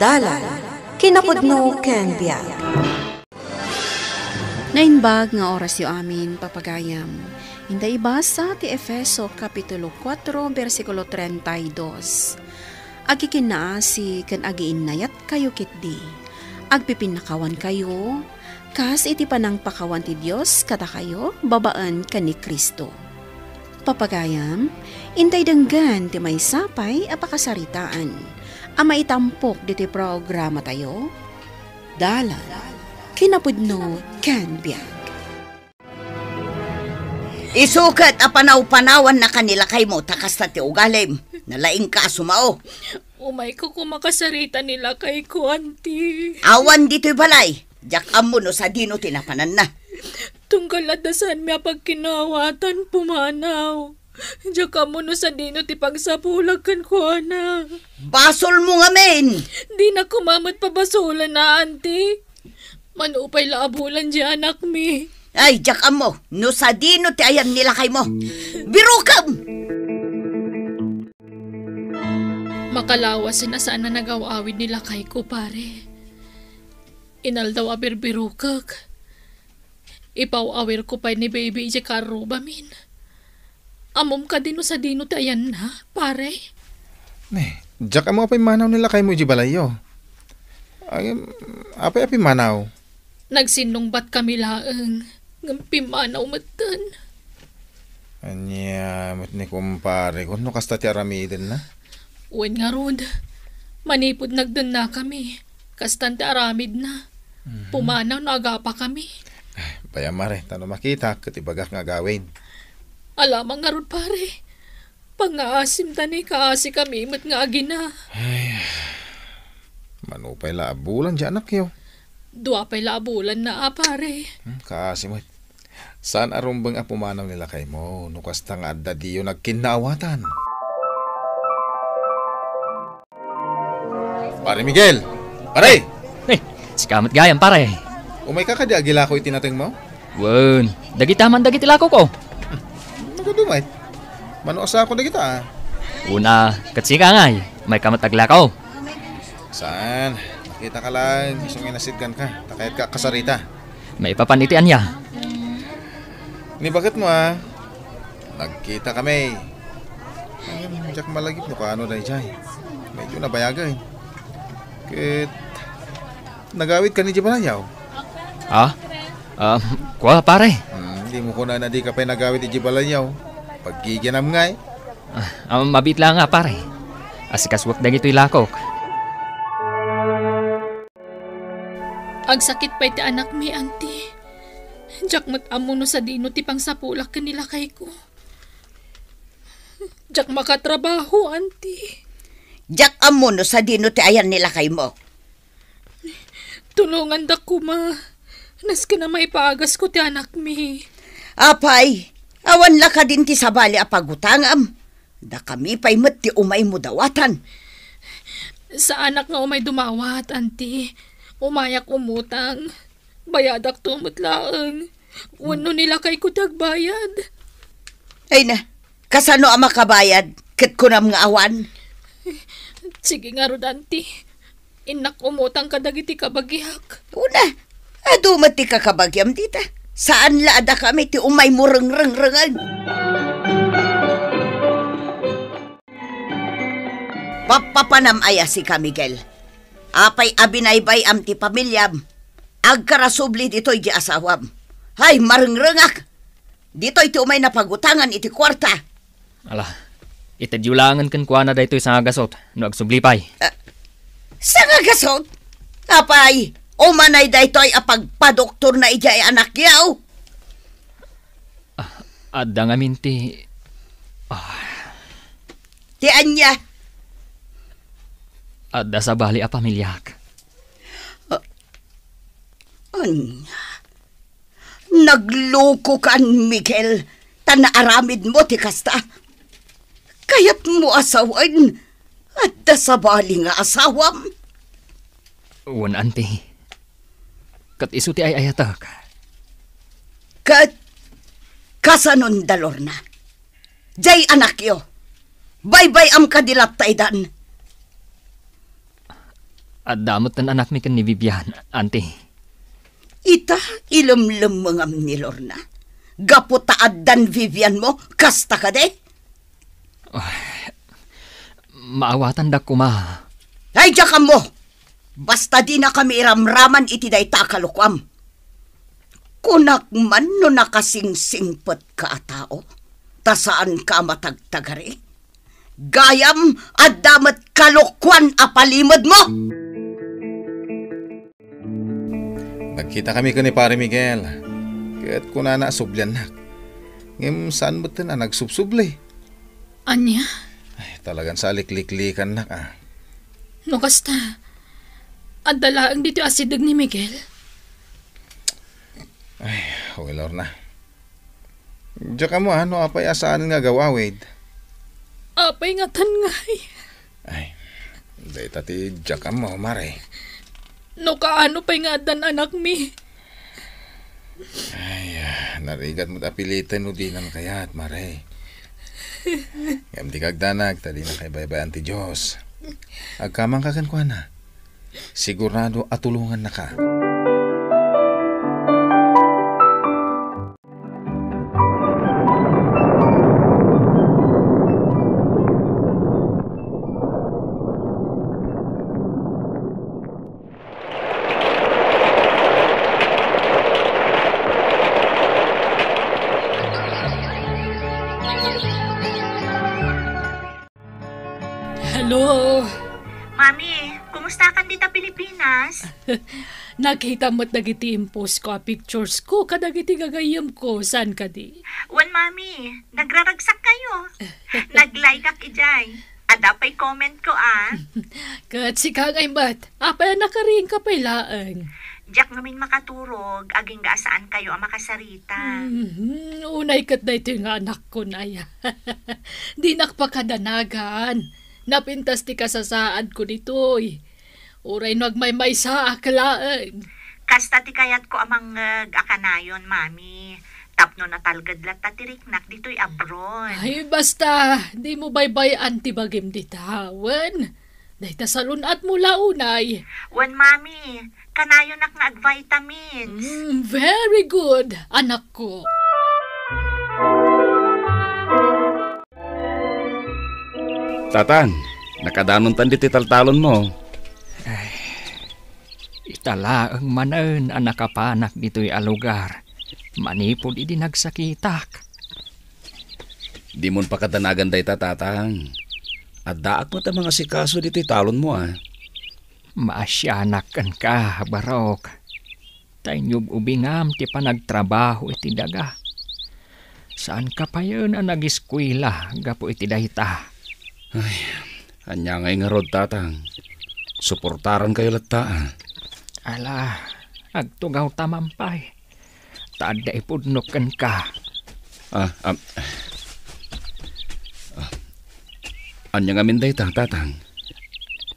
Dalan, kinapudno ken biag. Nainbag nga oras yu amin, papagayam. Hinday ibasa ti Efeso Kapitulo 4, versikulo 32. Agikinaasi kan agiinnayat kayo kitdi. Agpipinakawan kayo, kas iti panang pakawan ti Diyos kata kayo, babaan ka ni Kristo. Papagayam, intay denggan ti may sapay apakasaritaan. Ama itampok diti programa tayo, Dalan, kinapudno ken biag. Isukat a panaw-panawan na kanila kay mo takas na ti ugalim. Nalaing ka sumao. Umay ko kumakasarita nila kay ko, auntie. Awan dito'y balay. Diyak amo no sa dino tinapanan na. Tunggal adasan miya pagkinawatan pumanaw. Diyak amo no sa dino ti pagsapulag kan ko na. Basol mo nga men. Di na kumamot pabasulan na, auntie. Manupay laabulan di anak mi. Ay, diyak amo. No sa dino ti ayan nila kay mo. Birukam! Makalawas na sana nagawawid nila kay ko, pare. Inaldaw abirbirukag. Ipaw-awir ko pa ni baby ije karuba min. Amom ka dino sa dino ti ayan na, pare. Diyak amo apay manaw nila kay mo iji balayo. Ay, apay manaw. Nagsinungbat kami laeng. Ngampimanaw matan. Anya, mat ni kumpare ko. No kasta ti aramidin na? Uwan nga rod. Manipod nagdan na kami. Kastan ti aramid na. Pumanaw na agapa kami. Bayamare, tano makita, katibagak nga gawin. Alamang nga rod, pare. Pangaasim tani kaasi kami mat nga agina. Ay, manupay laabulan dyan anak yo. Dua pa'y laabulan na, pare. Kaasi mo. Saan arumbang apumanaw nila kay mo? Nukas tang adda diyo nagkinaawatan. Pare Miguel! Pare! Sikamat gayam, pare. Umay ka kadi agila ko itinateng mo? Wen, dagitaman dagitila ko. Nagadumay. Manuasa ako dagita. Una, katsika ngay. May kamatagla ko. Saan? Kita ka lang, isang inasidgan ka. Takayat ka kasarita. May ipapanitian niya. Ni bakit mo Nagkita kami. Ayun, jak malagip no kaano na ijay. Medyo nabayagay. Kit nagawid ka ni Jibalayaw. Kuha pare. Hindi mo ko na di ka pa nagawid ni Jibalayaw. Paggiginam ngay. Mabit lang nga pare. Asikaswak dagito ilakok. Agsakit pa iti anak mi, auntie. Diyak matamuno sa dino ti pangsapulak kanila kay ko. Diyak makatrabaho, auntie. Diyak amuno sa dino ti ayan nila kay mo. Tulungan da ko, ma. Naski na maipaagas ko ti anak mi. Apay, awan la ka din ti sabali apagutangam. Da kami pa'y mat ti umay mo dawatan. Sa anak nga umay dumawat, auntie. Umayak umutang. Bayadak tumutlaang. Wano nila kay kudag bayad. Ay na, kasano ang makabayad? Kit ko nam nga awan. Sige nga rodanti. Inak umutang kadagiti kabagyak. Una, adumat ti kakabagyam dita. Saan laada kami ti umay mo reng-reng-rengan? Papapanamaya si ka, Miguel. Apay abinaybay am ti pamilyam. Agkarasubli dito'y di asawam. Hay, marengrengak. Dito'y ti umay napagutangan iti kwarta. Ala, itadyulangan kan kuha na daytoy sa agasot. No agsublipay. Sa agasot? Apay, umanay daytoy apagpadoktor na ijay anak yaw. Adda nga minti. Ti anya. Adda sa bali a pamilyak. Nagloko kan, Miguel. Tanaaramid mo ti kasta. Kayat mo asawan. Adda sa bali nga asawam. Wan, auntie. Kat isu ti ay ayatak. Kat kasanon dalor na. Jay anak yo. Bye-bye am kadilat taydan. At damot ng anak mi kan ni Vivian, auntie. Ita, ilamlam mga ni Lorna. Gapo taaddan Vivian mo, kasta ka de. Maawatan da ko, ma. Ay, diyan mo! Basta di na kami iramraman iti day takalukwam. Kunak man no nakasingsingpet ka a tao, ta saan ka matagtagari? Gayam at damat kalukwan a palimod mo! Nagkita kami ni Pare Miguel. Kaya't kuna na sublyan na. Ngem saan ba na nagsubsublay? Anya? Ay, talagang salikliklikan na ka. No kasta. Ang dalaang dito asidag ni Miguel. Ay, Lorna. Diyan ka mo, ano apay asaan nga gawa, Wade? Apay nga tangay. Ay, day tati diyan ka mo, Mare. No kaano pa'y nga dan anak mi. Ay, narigat mo tapilitan no dinan kayat, Mare. Ngam di kagdanag, tadi na kay baybayan ti Diyos. Agkamang kagan ko na. Sigurado at tulungan na ka. Hello. Mami, kumusta ka dito Pilipinas? Nakita mo't nagiti impose ko a pictures ko kadagiti gagayam ko. Saan ka di? Wan, Mami, nagraragsak kayo. Nag-like ak ijay. Ada pa'y comment ko, Kat si kagay bat. Apay nakaring ka pa'y laang. Diyak ngamin makaturog, aging gaasaan kayo ang makasarita. Unay kat na ito yung anak ko na ya. Di nakpakadanagan. Napintas ti kasasaad ko ditoy. Uray nagmay-may sa aklaan. Kasta ti kayat ko amang akanayon, Mami. Tapno na talgadlat tatiriknak dito'y abroad. Ay, basta, di mo baybay antibagim ditawan. Dahil tasalunat mo launay. Wan, Mami, kanayon nak nga vitamins. Very good, anak ko. Tatang, nakadanon tan diti taltalon mo. Itala ang manan ang nakapanak dito'y alugar. Manipod idi nagsakitak. Di mon pakadanagan day tatang. At daak mo ta mga sikaso dito'y talon mo Maasyanak kan ka, barok. Tanyog ubingam ti panagtrabaho iti daga. Saan ka pa yun ang nag-eskwela gapo iti dayta? Ay, anya ngay nga rod tatang. Suportaran kayo latta. Ala, agtugaw tamampay. Tada ipudnokan ka. Anya nga minday tatang.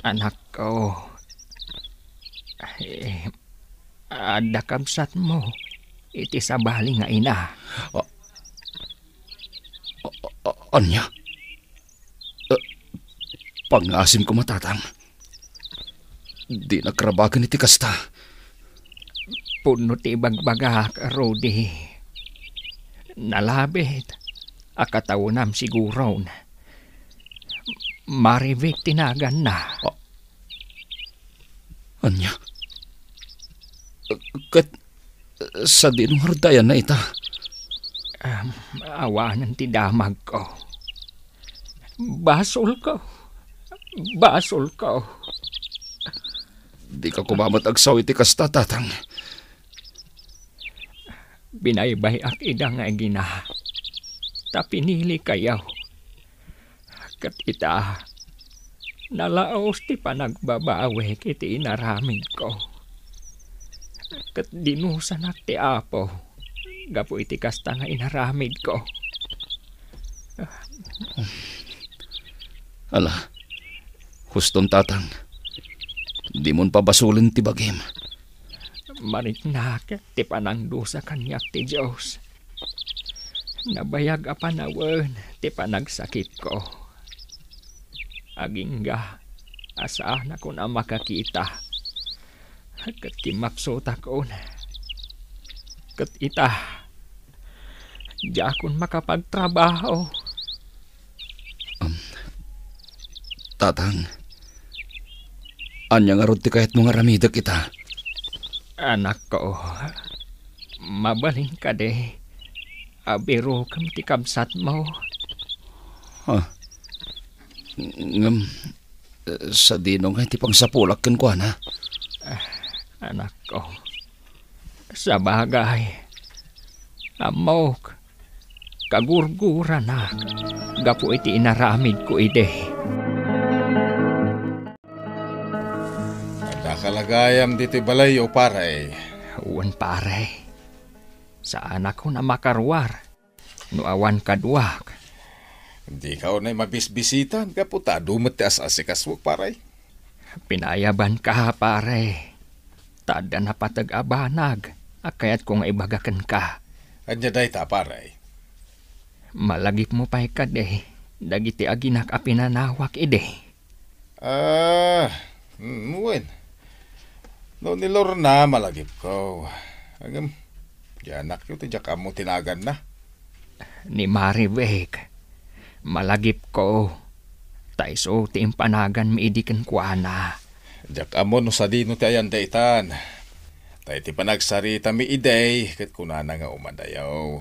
Anak ko, ada kamsat mo. Iti sabali nga ina. Anya? Pangasim ko matatang. Di nakrabagan iti kasta. Puno ti bagbagak, Rudy. Nalabit. Akatawunam siguro na. Marivik tinagan na. Anya? Kat sa dinong hardayan na ita. Awanan ti damag ko. Basol ko. Basol ko. Di ka kumamat agsaw iti kasta, tatang. Binaybay ak ida nga gina. Tapinili kayaw. Kat ita, nalaos ti panagbabawe kiti inaramid ko. Kat dinusan ak ti apo. Gapo iti kasta nga inaramid ko. Ala, huston tatang. Di mon pabasulin ti bagim. Maritnak ti panangdusa kanyak ti Diyos. Nabayag a panawen ti panagsakit ko. Agingga, Asahan ako na makakita. Kat kimapsot ako na. Kat ita, di akon makapagtrabaho. Tatang, anya nga rod ti kahit mga ramida kita. Anak ko, mabaling ka de. Abiro kam ti kabsat mo. Ngam, sa dinong ay ti pang sapulak kan ko na. Anak ko, sa bagay, amok, kagurgura na, gapu iti inaramid ko ide. Nakakalagayam dito'y balay o paray. Uwan pare, sa anak ko na makarwar, no awan kadwak. Hindi ka na mabisbisitan, kaputa, dumot ti as-asikaswag paray. Pinayaban ka pare, tada na patag-abanag, akayat kong ibagakan ka. Anya day ta paray. Malagip mo pa ikade, dagiti aginak a pinanawak ide. Muwen. No ni Lorna malagip ko. Agam, yanak yun, tijak mo tinagan na. Ni Maribek, malagip ko. Taiso ti impanagan miidikan kuana. Jak amo no sa dino ti ayan daytan. Tay ti panagsarita mi iday, kat kunana nga umadayaw.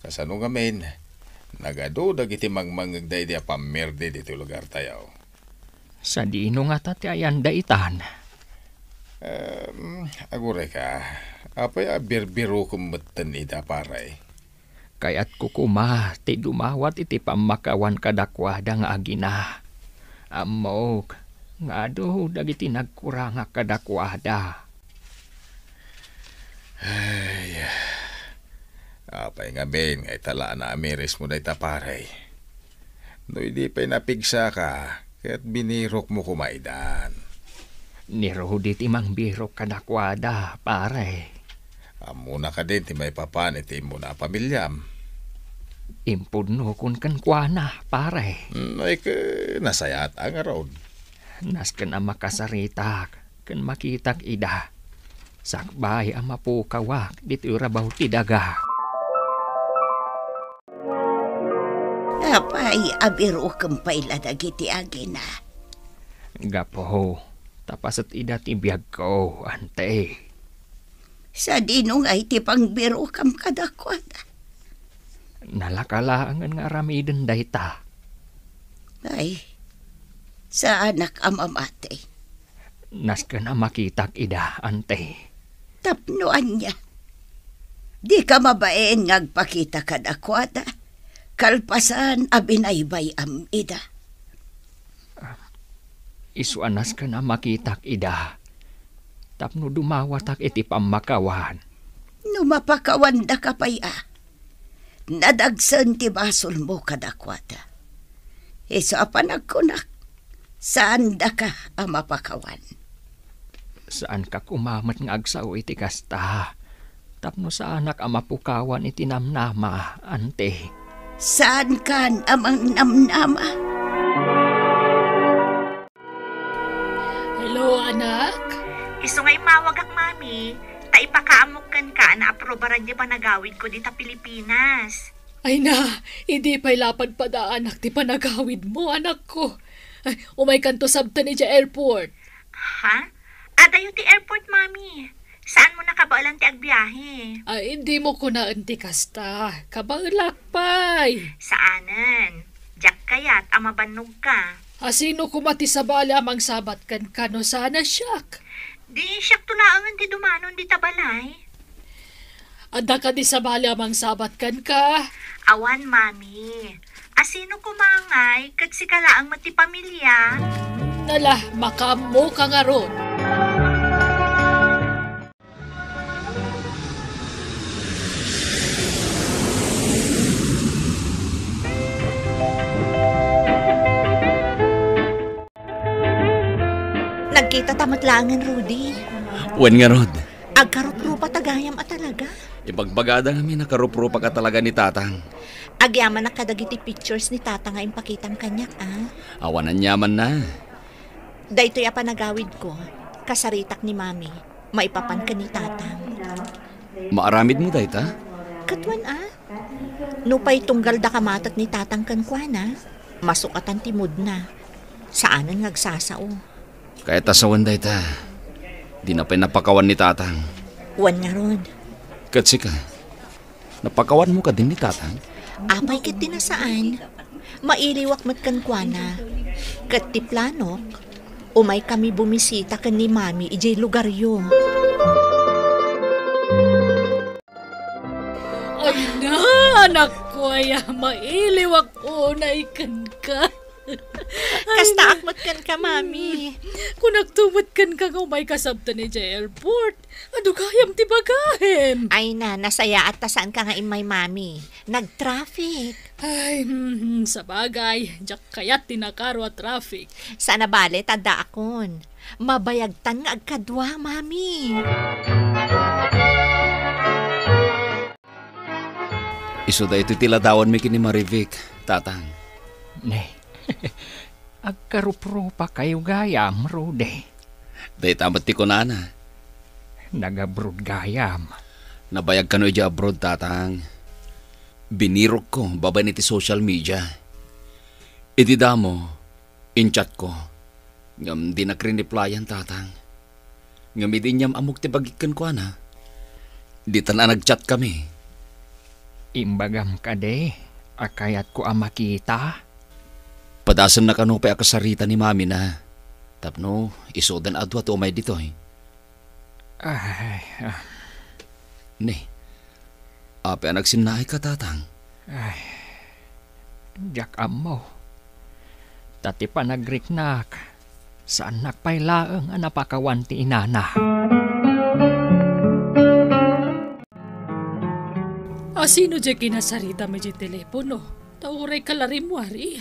Kasano nga men, nagado dagiti mangmangagday di apamerde dito lugar tayaw. Sa dino nga tati ayan daytan. Agure ka, apay abirbiro kumatan ida paray. Kaya't kukuma, ti dumawat iti pamakawan kadakwada nga agina. Amok, nga do dagiti nagkuranga kadakwada. Ay, apay nga ben, ngay tala na amiris mo day taparay. No hindi pa'y napigsa ka, kaya't binirok mo kumaidan. Nirudit imang birok kadakwada, pare. Amuna ka din, ti may papan, iti mo na pamilyam. Impudno kun kan kuana, pare. Ay, nasayat ang araw. Nas kan ang makasaritak, kan makitak ida. Sakbay ang mapukawak, dito rabaw ti daga. Apay, abiro kampay ladagiti agina. Gapo, tapasat ida ti biyag ko, ante. Sa dinong ay ti pangbiro kam kadakwada. Nalakalaangan nga ramiden dayta. Ay, sa anak amamate. Nas ka na makitak ida, ante. Tapnoan niya. Di ka mabaen ngagpakita kadakwada. Kalpasan abinaybay am ida. Isuanas ka na makitak ida. Tapno dumawatak iti pamakawan. Numapakawan da kapaya. Nadagsan ti basol mo kadakwada. Iso apanagkunak. Saan da ka ang mapakawan? Saan ka kumamat ng agsaw iti kasta? Tapno sa anak ang mapukawan iti namnama, ante. Saan kan amang namnama? Hello, anak? Iso nga'y mawag ak, mami. Ta ipakaamukan ka na aprobaran niya panagawid ko dita Pilipinas. Ay na, hindi pa'y lapad pa da anak ti panagawid mo, anak ko. Ay, umay kanto sabta ni dya airport. Ha? Adayo ti airport, mami. Saan mo nakabaalan ti agbiyahe? Ay, hindi mo ko na anti kasta. Kabaulak pa'y. Saanan? Diyak kaya't amabanog ka. Asino kumati sa bala amang sabat kan kano sana siyak. Di siyak tulaangan ti dumanon di tabalay. Ada ka di sa bala amang sabat kan ka. Awan, mami. Asino kumangay kag si kalaang mati pamilya? Nala, makamo ka nga ron. Nagkita tamatlangan, Rudy. Wen nga rod. Agkaruprupa tagayam at talaga. Ibagbagada nga mi nakaruprupa ka talaga ni tatang. Agyaman na kadagiti pictures ni tata nga impakitang kanyak, ah. Awanan yaman na. Daytoy panagawid ko. Kasaritak ni mami. Maipapan ka ni tatang. Maaramid mo dayta? Katwan Nupay tunggal da kamatat ni tatang kankwana. Masukatan timod na. Saanan ngagsasao. Kaya tasawan dayta. Di na pa'y napakawan ni tatang. Wan nga rod. Katsi ka, napakawan mo ka din ni tatang? Apay kit dinasaan. Mailiwak mat kankwana. Kat ti planok. Umay kami bumisita kan ni mami ijay lugar yo. Ay na, anak ko ay mailiwak unay kan ka. Kasta akmat kan ka, mami. Kung nagtumot kan ka nga may kasabta ni J. Airport, adugayam ti bagahem. Ay na, nasaya at tasaan ka nga imay mami. Nag-traffic. Ay, sa bagay, jak kayat tinakaro at traffic. Sana bale, tanda akon. Mabayagtan nga agkadwa, mami. Iso da ito tiladawan mi kini Marivic, tatang. Ne, agkarupro pa kayo gayam, Rudy. Day tamat ti kunana. Nagabrod gayam. Nabayag ka no ija abroad, tatang. Binirok ko, babay ti social media. Iti damo, in-chat ko. Ngam di nakrineplyan, tatang. Ngam idin niyam amok ti bagikan ko, ana. Di na nag-chat kami. Imbagam ka de, akayat ko makita. Padasan na kano pa akasarita ni mami na. Tapno, isodan adwa to umay dito eh. Ay, Ne, ape nagsinnahay ka, tatang. ay, jak amo. Tati pa nagriknak. Saan nakpailaang napakawan ti inana. Sino dyan kinasarita mo dyan telepono? Tauray kalarim mo, ari.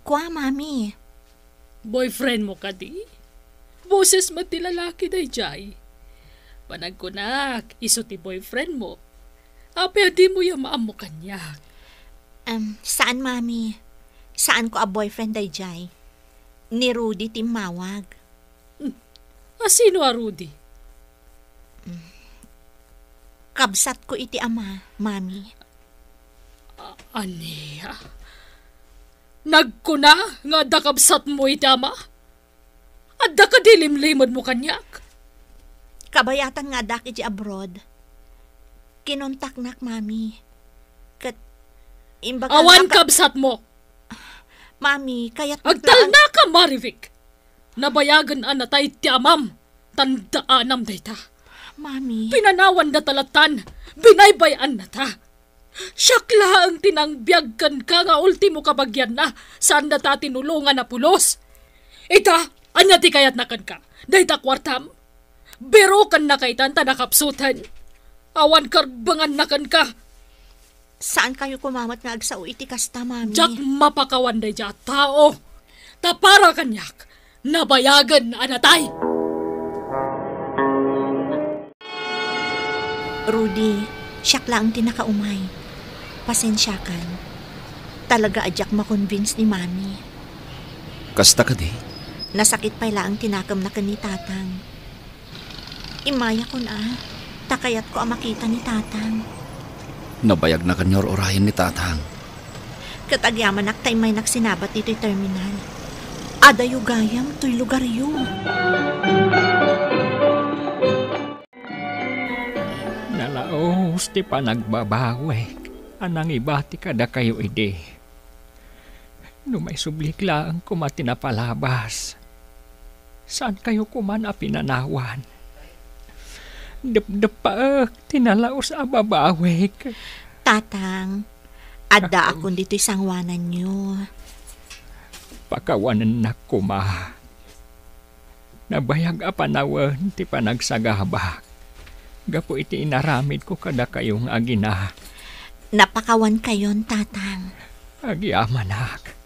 Kwa, mami. Boyfriend mo ka di? Boses mo ti lalaki day jay. Panag ko nak, iso ti boyfriend mo. Ape di mo yung maamo kanyak. Saan, mami? Saan ko a boyfriend day jay? Ni Rudy timawag. Sino a Rudy? Kabsat ko iti ama, mami. Aniya? Nagkuna nga dakabsat mo iti ama? At dakadilimlimod mo kanyak? Kabayatan nga dak iti abroad. Kinontak nak, mami. Kat, imbaga Awan kabsat mo! Mami, kaya't Agtal na ka, Marivic! Nabayagan anatay ti amam. Tandaanam dayta. Mami. Pinanawan na talatan. Binaybayan na ta. Syakla ang tinangbyag kan ka nga ultimo kabagyan na. Saan na ta tinulungan na pulos? Ita, anya ti kayat na kan ka. Dayta kwartam. Bero kan na kaitan ta nakapsutan. Awan karbangan na kan ka. Saan kayo kumamat nga agsao iti kasta, mami? Jak mapakawan day ja tao. Tapara kanyak. Nabayagan anatay. Rudy, siyak lang tinakaumay. Pasensya kan. Talaga adyak makonvince ni mami. Kasta ka di? Nasakit pa lang tinakam na ni tatang. Imaya ko na. Takayat ko ang makita ni tatang. Nabayag na kanyor orahin ni tatang. Katagyaman naktay may nagsinabat dito'y terminal. Adayo gayam to'y lugar yun. Nalaos ti pa nagbabawe. Anang ibati kada kayo ide. No may sublikla ang kumati na palabas. Saan kayo kuman a pinanawan? Dep-depaak tinalaos a babawek. Tatang, ada akong dito'y sangwanan nyo. Pakawanan na kuma. Nabayag a panawan ti panagsagabak. Gapo iti inaramid ko kada kayong agina. Napakawan kayon, tatang. Agyamanak.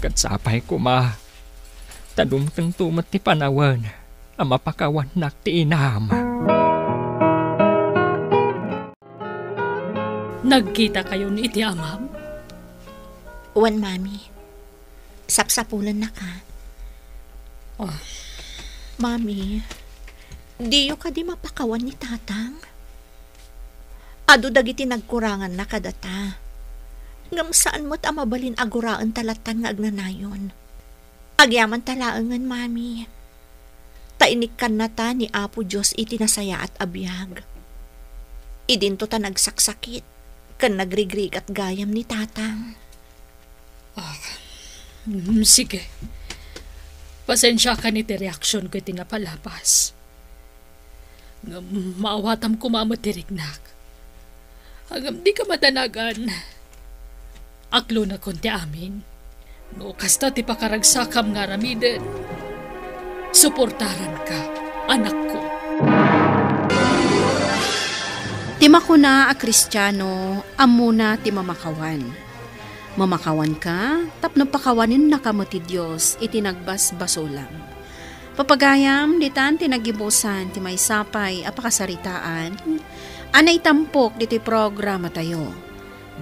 Katsapay kuma. Tadumtang tumat ti panawan. Amapakawan nak ti inam. Nagkita kayo ni iti amam? Wan, mami. Sapsapulan na ka. Mami, diyo ka di mapakawan ni tatang? Ado dagiti nagkurangan na kadata. Ngam saan mo't amabalin aguraan talatan nga agnanayon. Agyaman talaangan, mami. Tainik kan na ta ni Apo Diyos iti nasaya at abiyag. Idinto ta nagsaksakit, kan nagrigrig at gayam ni tatang. Sige. Pasensya ka ni ti reaksyon ko iti napalabas. Maawatam ko mamatirignak. Hanggang di ka madanagan. Aklo na konti amin. No, kasta ti pakaragsakam nga ramiden. Suportaran ka, anak ko. Ti makuna a Kristiyano, amuna ti mamakawan. Mamakawan ka, tapno pakawanin na kamo ti Diyos, iti nagbasbasulam. Papagayam, ditan ti nagibusan, ti may sapay, apakasaritaan, anay tampok diti programa tayo.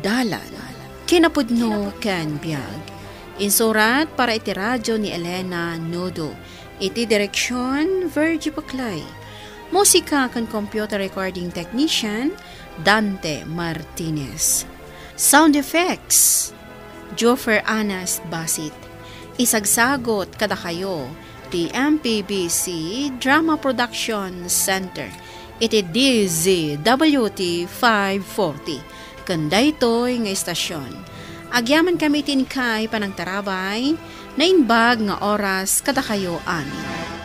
Dalan, kinapudno ken biag. Insurat para iti radyo ni Elena Nodo. Iti direksyon, Virgie Paclay. Musika kan computer recording technician, Dante Martinez. Sound effects, Joffer Anas Basit. Isagsagot kada kayo, ti MPBC Drama Production Center. Iti DZWT 540. Kanda ito'y nga istasyon. Agyaman kami tinikay panang tarabay, na inbag nga oras kada kayo amin.